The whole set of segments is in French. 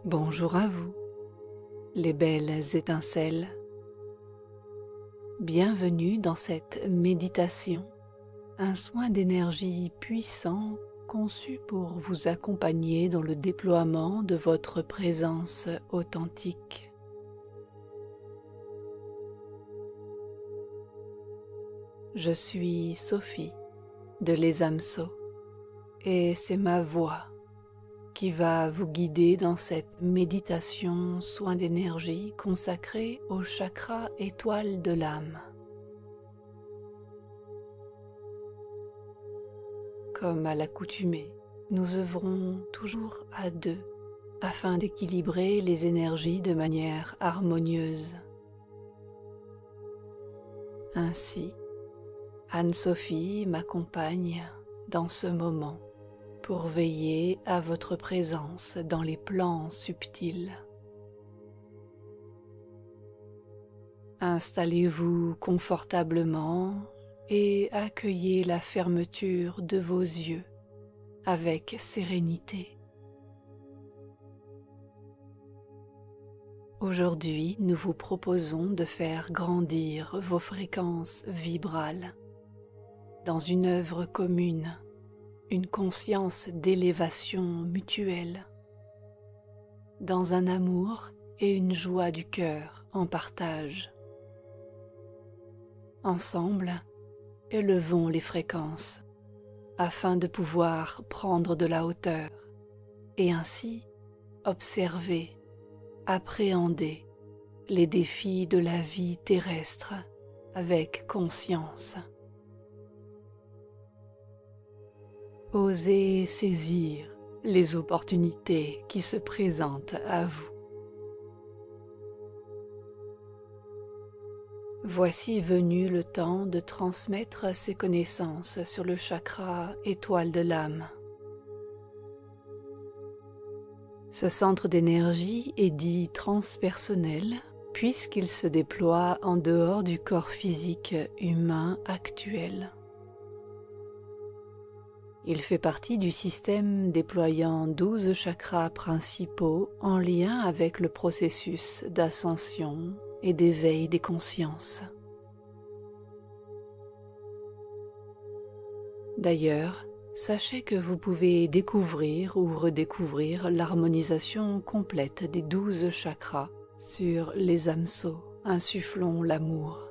Bonjour à vous, les belles étincelles. Bienvenue dans cette méditation, un soin d'énergie puissant conçu pour vous accompagner dans le déploiement de votre présence authentique. Je suis Sophie de Les Amso et c'est ma voix qui va vous guider dans cette méditation soin d'énergie consacrée au chakra étoile de l'âme. Comme à l'accoutumée, nous œuvrons toujours à deux afin d'équilibrer les énergies de manière harmonieuse. Ainsi, Anne-Sophie m'accompagne dans ce moment pour veiller à votre présence dans les plans subtils. Installez-vous confortablement et accueillez la fermeture de vos yeux avec sérénité. Aujourd'hui, nous vous proposons de faire grandir vos fréquences vibrales dans une œuvre commune, une conscience d'élévation mutuelle, dans un amour et une joie du cœur en partage. Ensemble, élevons les fréquences afin de pouvoir prendre de la hauteur et ainsi observer, appréhender les défis de la vie terrestre avec conscience. Osez saisir les opportunités qui se présentent à vous. Voici venu le temps de transmettre ces connaissances sur le chakra étoile de l'âme. Ce centre d'énergie est dit transpersonnel puisqu'il se déploie en dehors du corps physique humain actuel. Il fait partie du système déployant 12 chakras principaux en lien avec le processus d'ascension et d'éveil des consciences. D'ailleurs, sachez que vous pouvez découvrir ou redécouvrir l'harmonisation complète des 12 chakras sur Les Amso, insufflons l'amour.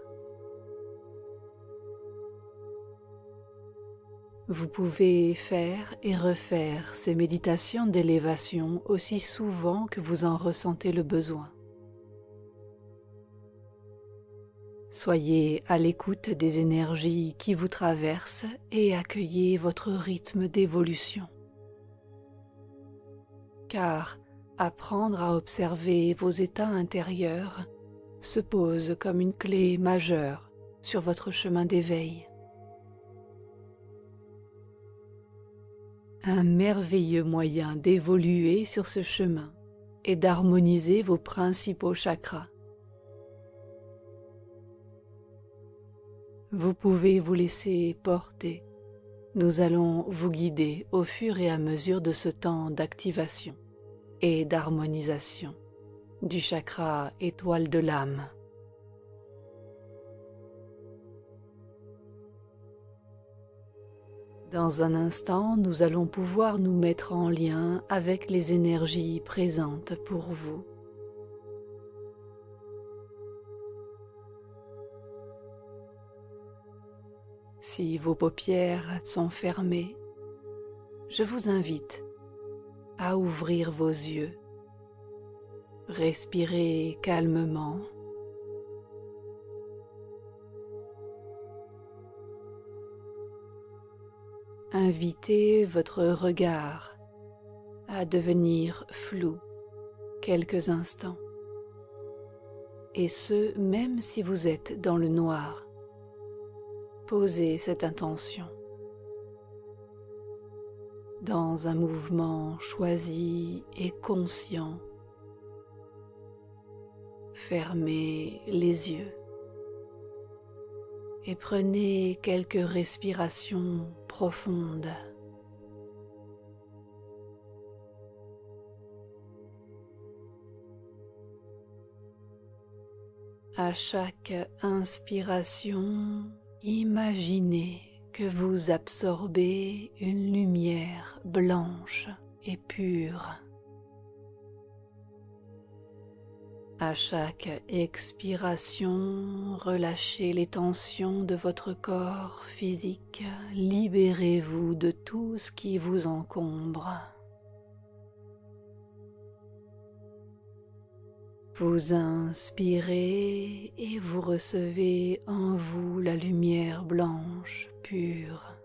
Vous pouvez faire et refaire ces méditations d'élévation aussi souvent que vous en ressentez le besoin. Soyez à l'écoute des énergies qui vous traversent et accueillez votre rythme d'évolution. Car apprendre à observer vos états intérieurs se pose comme une clé majeure sur votre chemin d'éveil. Un merveilleux moyen d'évoluer sur ce chemin et d'harmoniser vos principaux chakras. Vous pouvez vous laisser porter. Nous allons vous guider au fur et à mesure de ce temps d'activation et d'harmonisation du chakra étoile de l'âme. Dans un instant, nous allons pouvoir nous mettre en lien avec les énergies présentes pour vous. Si vos paupières sont fermées, je vous invite à ouvrir vos yeux. Respirez calmement. Invitez votre regard à devenir flou quelques instants, et ce même si vous êtes dans le noir. Posez cette intention. Dans un mouvement choisi et conscient, fermez les yeux et prenez quelques respirations profondes. À chaque inspiration, imaginez que vous absorbez une lumière blanche et pure. À chaque expiration, relâchez les tensions de votre corps physique, libérez-vous de tout ce qui vous encombre. Vous inspirez et vous recevez en vous la lumière blanche pure.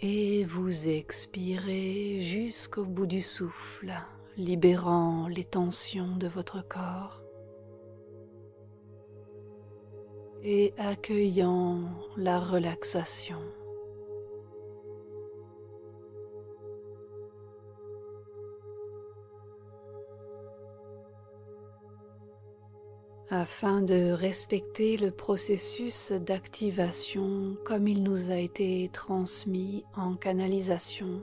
Et vous expirez jusqu'au bout du souffle, libérant les tensions de votre corps et accueillant la relaxation. Afin de respecter le processus d'activation comme il nous a été transmis en canalisation,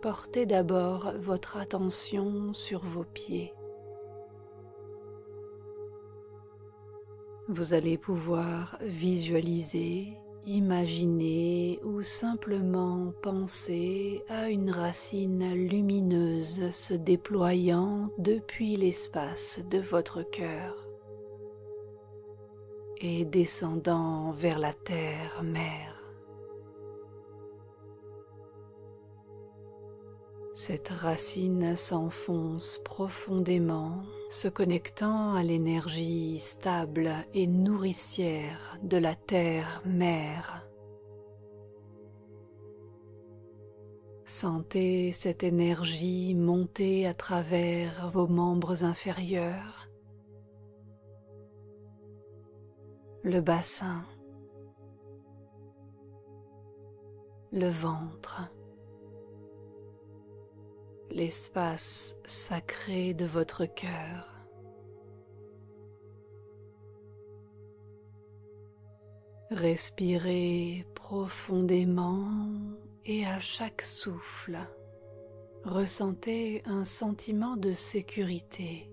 portez d'abord votre attention sur vos pieds. Vous allez pouvoir visualiser, imaginer ou simplement penser à une racine lumineuse se déployant depuis l'espace de votre cœur et descendant vers la terre-mère. Cette racine s'enfonce profondément, se connectant à l'énergie stable et nourricière de la terre-mère. Sentez cette énergie monter à travers vos membres inférieurs, le bassin, le ventre, l'espace sacré de votre cœur. Respirez profondément et à chaque souffle, ressentez un sentiment de sécurité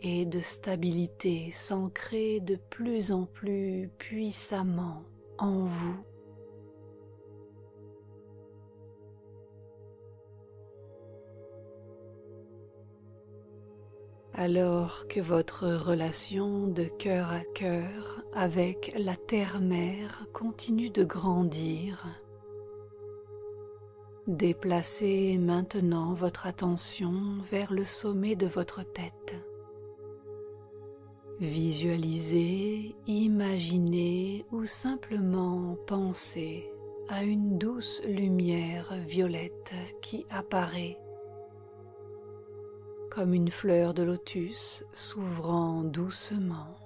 et de stabilité s'ancrer de plus en plus puissamment en vous. Alors que votre relation de cœur à cœur avec la terre-mère continue de grandir, déplacez maintenant votre attention vers le sommet de votre tête. Visualisez, imaginez ou simplement pensez à une douce lumière violette qui apparaît comme une fleur de lotus s'ouvrant doucement.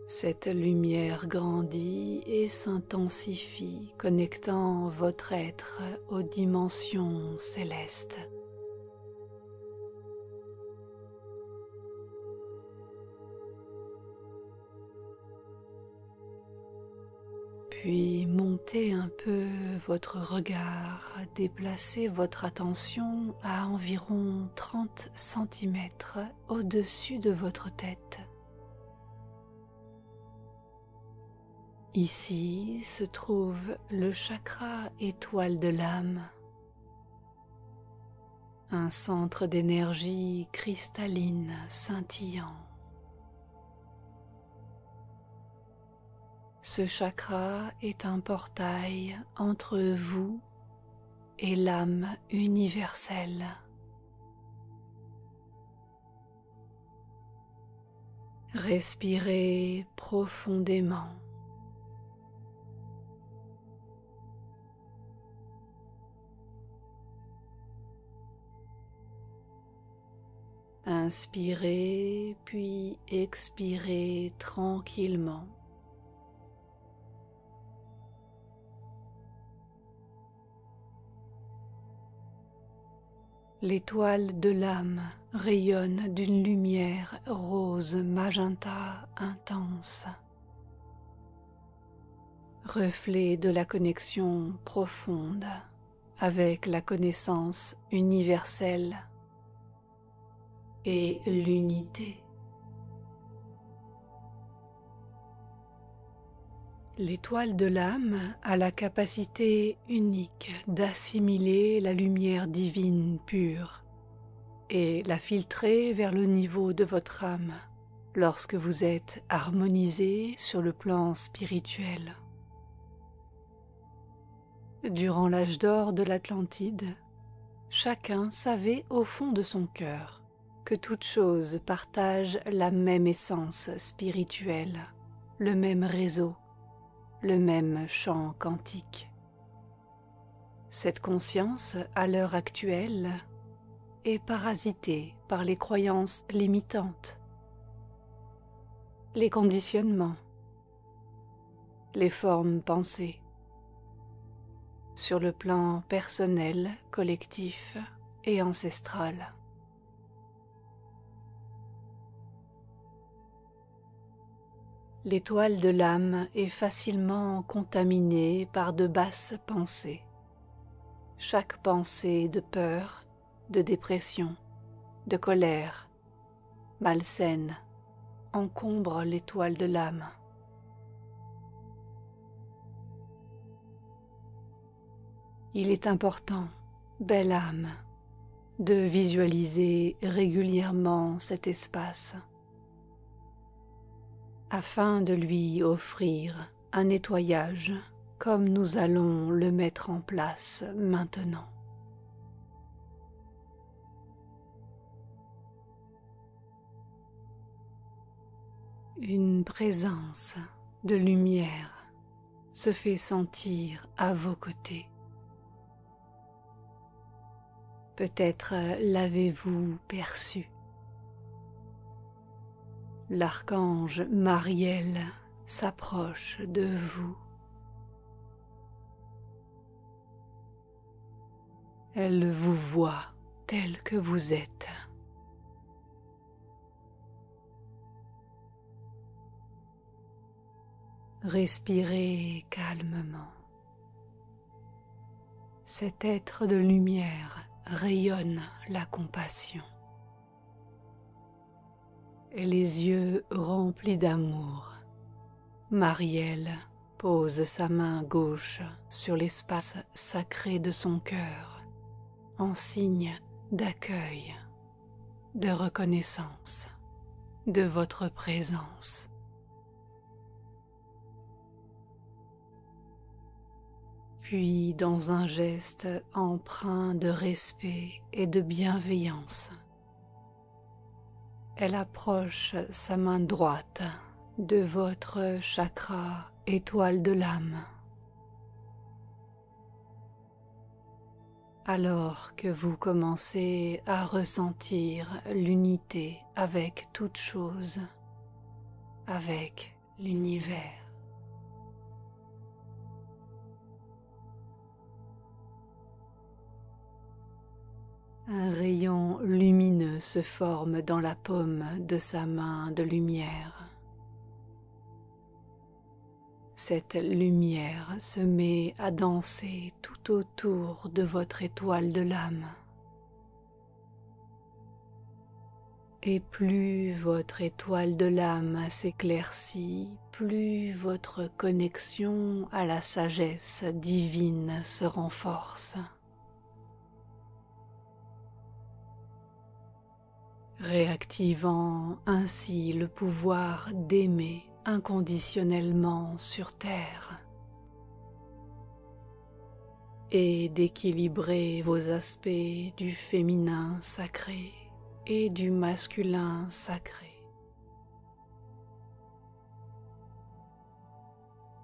Cette lumière grandit et s'intensifie, connectant votre être aux dimensions célestes. Puis montez un peu votre regard, déplacez votre attention à environ 30 cm au-dessus de votre tête. Ici se trouve le chakra étoile de l'âme, un centre d'énergie cristalline scintillant. Ce chakra est un portail entre vous et l'âme universelle. Respirez profondément. Inspirez puis expirez tranquillement. L'étoile de l'âme rayonne d'une lumière rose magenta intense, reflet de la connexion profonde avec la connaissance universelle et l'unité. L'étoile de l'âme a la capacité unique d'assimiler la lumière divine pure et la filtrer vers le niveau de votre âme lorsque vous êtes harmonisé sur le plan spirituel. Durant l'âge d'or de l'Atlantide, chacun savait au fond de son cœur que toute chose partage la même essence spirituelle, le même réseau, le même chant quantique. Cette conscience, à l'heure actuelle, est parasitée par les croyances limitantes, les conditionnements, les formes pensées, sur le plan personnel, collectif et ancestral. L'étoile de l'âme est facilement contaminée par de basses pensées. Chaque pensée de peur, de dépression, de colère, malsaine, encombre l'étoile de l'âme. Il est important, belle âme, de visualiser régulièrement cet espace afin de lui offrir un nettoyage comme nous allons le mettre en place maintenant. Une présence de lumière se fait sentir à vos côtés. Peut-être l'avez-vous perçu. L'archange Mariel s'approche de vous. Elle vous voit tel que vous êtes. Respirez calmement. Cet être de lumière rayonne la compassion. Et les yeux remplis d'amour, Mariel pose sa main gauche sur l'espace sacré de son cœur, en signe d'accueil, de reconnaissance de votre présence. Puis, dans un geste empreint de respect et de bienveillance, elle approche sa main droite de votre chakra étoile de l'âme. Alors que vous commencez à ressentir l'unité avec toute chose, avec l'univers. Un rayon lumineux se forme dans la paume de sa main de lumière. Cette lumière se met à danser tout autour de votre étoile de l'âme. Et plus votre étoile de l'âme s'éclaircit, plus votre connexion à la sagesse divine se renforce. Réactivant ainsi le pouvoir d'aimer inconditionnellement sur terre et d'équilibrer vos aspects du féminin sacré et du masculin sacré.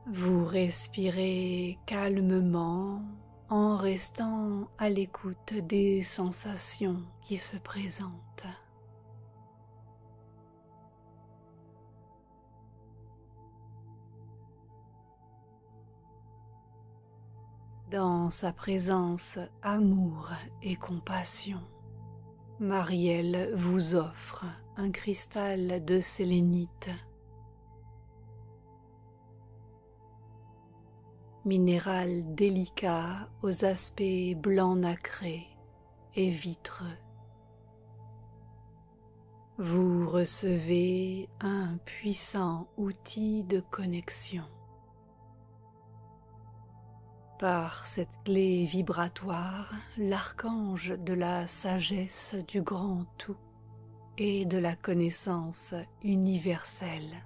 Vous respirez calmement en restant à l'écoute des sensations qui se présentent. Dans sa présence, amour et compassion, Mariel vous offre un cristal de sélénite. minéral délicat aux aspects blancs nacrés et vitreux. Vous recevez un puissant outil de connexion. Par cette clé vibratoire, l'archange de la sagesse du grand tout et de la connaissance universelle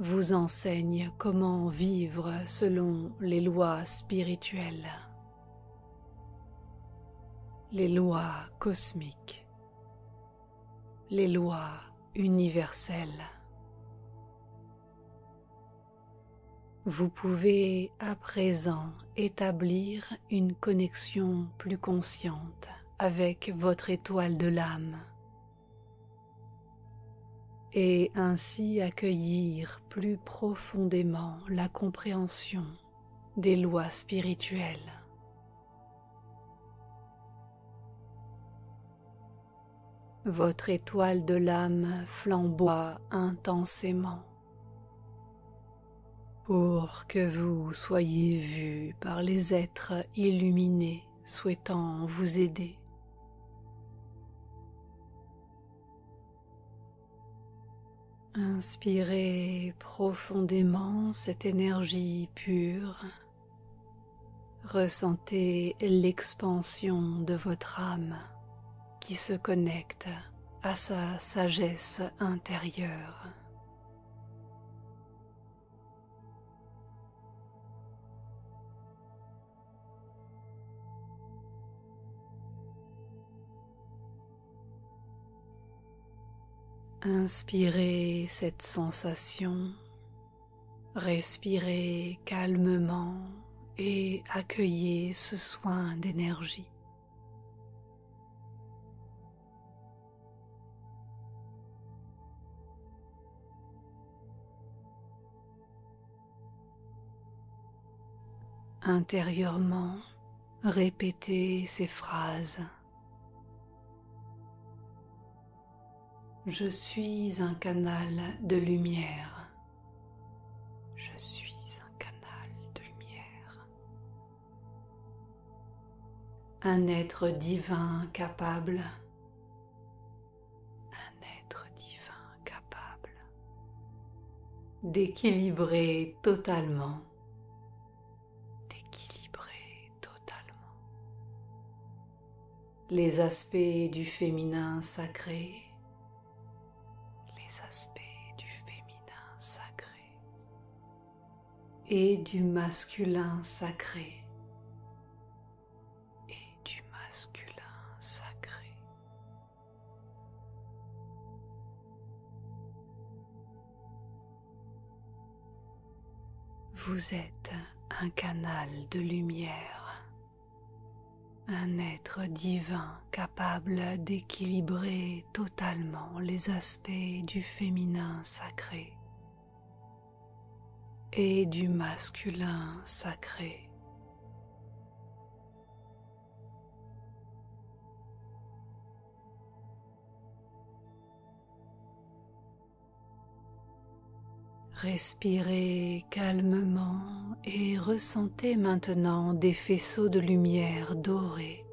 vous enseigne comment vivre selon les lois spirituelles, les lois cosmiques, les lois universelles. Vous pouvez à présent établir une connexion plus consciente avec votre étoile de l'âme et ainsi accueillir plus profondément la compréhension des lois spirituelles. Votre étoile de l'âme flamboie intensément pour que vous soyez vu par les êtres illuminés souhaitant vous aider. Inspirez profondément cette énergie pure. Ressentez l'expansion de votre âme qui se connecte à sa sagesse intérieure. Inspirez cette sensation, respirez calmement et accueillez ce soin d'énergie. Intérieurement, répétez ces phrases. Je suis un canal de lumière. Je suis un canal de lumière. Un être divin capable. Un être divin capable d'équilibrer totalement. Les aspects du féminin sacré. Et du masculin sacré. Vous êtes un canal de lumière, un être divin capable d'équilibrer totalement les aspects du féminin sacré et du masculin sacré. Respirez calmement et ressentez maintenant des faisceaux de lumière dorée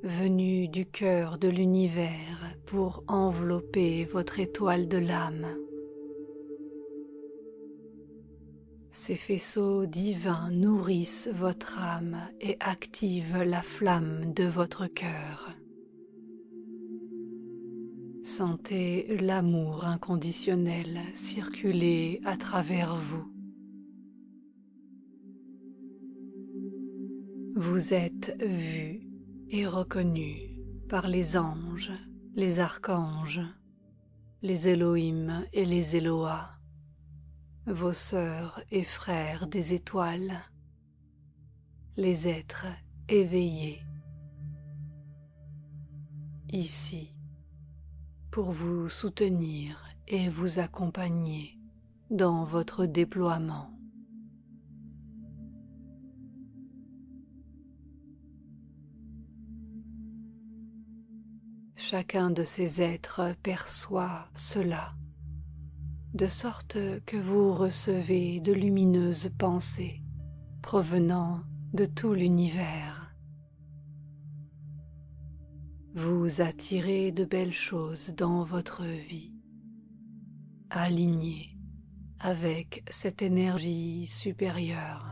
venus du cœur de l'univers pour envelopper votre étoile de l'âme. Ces faisceaux divins nourrissent votre âme et activent la flamme de votre cœur. Sentez l'amour inconditionnel circuler à travers vous. Vous êtes vu et reconnu par les anges, les archanges, les Elohim et les Eloa, vos sœurs et frères des étoiles, les êtres éveillés, ici, pour vous soutenir et vous accompagner dans votre déploiement. Chacun de ces êtres perçoit cela, de sorte que vous recevez de lumineuses pensées provenant de tout l'univers. Vous attirez de belles choses dans votre vie, alignées avec cette énergie supérieure.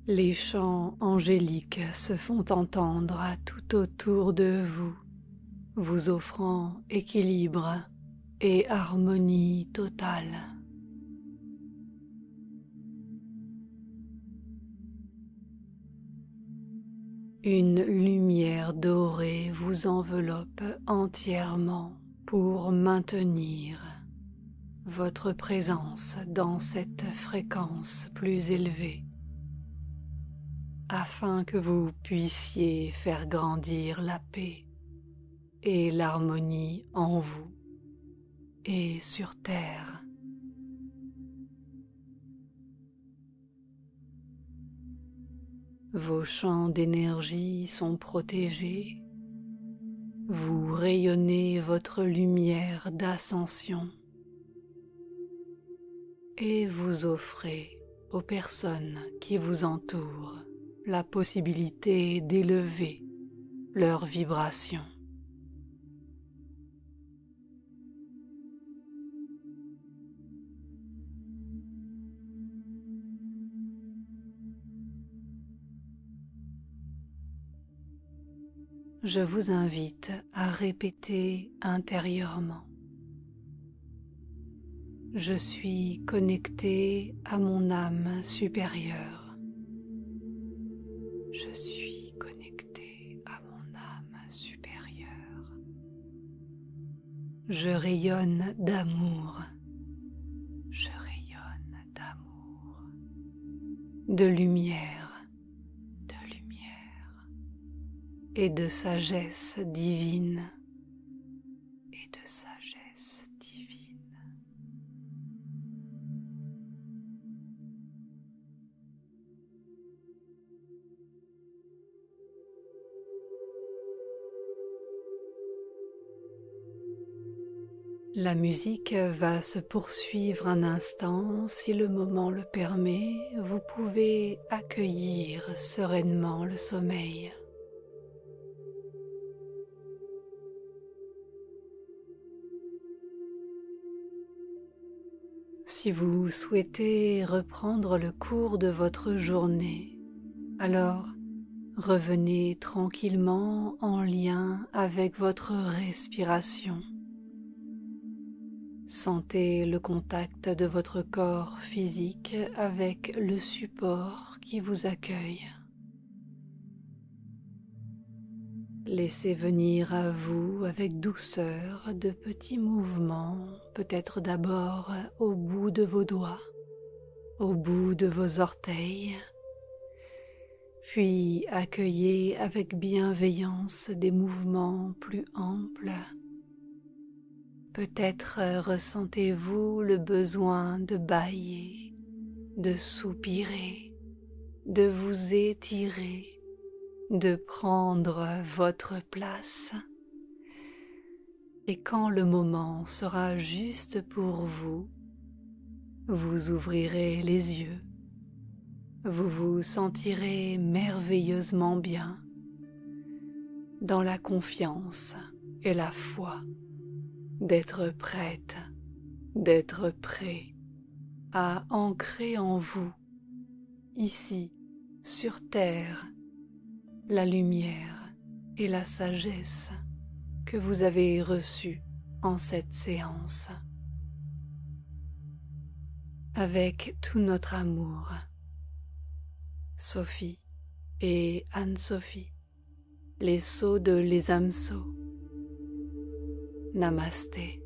Les chants angéliques se font entendre tout autour de vous, vous offrant équilibre et harmonie totale. Une lumière dorée vous enveloppe entièrement pour maintenir votre présence dans cette fréquence plus élevée, afin que vous puissiez faire grandir la paix et l'harmonie en vous et sur terre. Vos champs d'énergie sont protégés. Vous rayonnez votre lumière d'ascension et vous offrez aux personnes qui vous entourent la possibilité d'élever leur vibration. Je vous invite à répéter intérieurement: je suis connecté à mon âme supérieure. Je suis connecté à mon âme supérieure. Je rayonne d'amour. Je rayonne d'amour, de lumière et de sagesse divine. Et de sagesse divine. La musique va se poursuivre un instant. Si le moment le permet, vous pouvez accueillir sereinement le sommeil. Si vous souhaitez reprendre le cours de votre journée, alors revenez tranquillement en lien avec votre respiration. Sentez le contact de votre corps physique avec le support qui vous accueille. Laissez venir à vous avec douceur de petits mouvements, peut-être d'abord au bout de vos doigts, au bout de vos orteils, puis accueillez avec bienveillance des mouvements plus amples. Peut-être ressentez-vous le besoin de bâiller, de soupirer, de vous étirer, de prendre votre place. Et quand le moment sera juste pour vous, vous ouvrirez les yeux. Vous vous sentirez merveilleusement bien, dans la confiance et la foi d'être prête, d'être prêt à ancrer en vous, ici, sur terre, la lumière et la sagesse que vous avez reçues en cette séance. Avec tout notre amour, Sophie et Anne-Sophie, les sceaux de Les âmes sceaux. Namasté.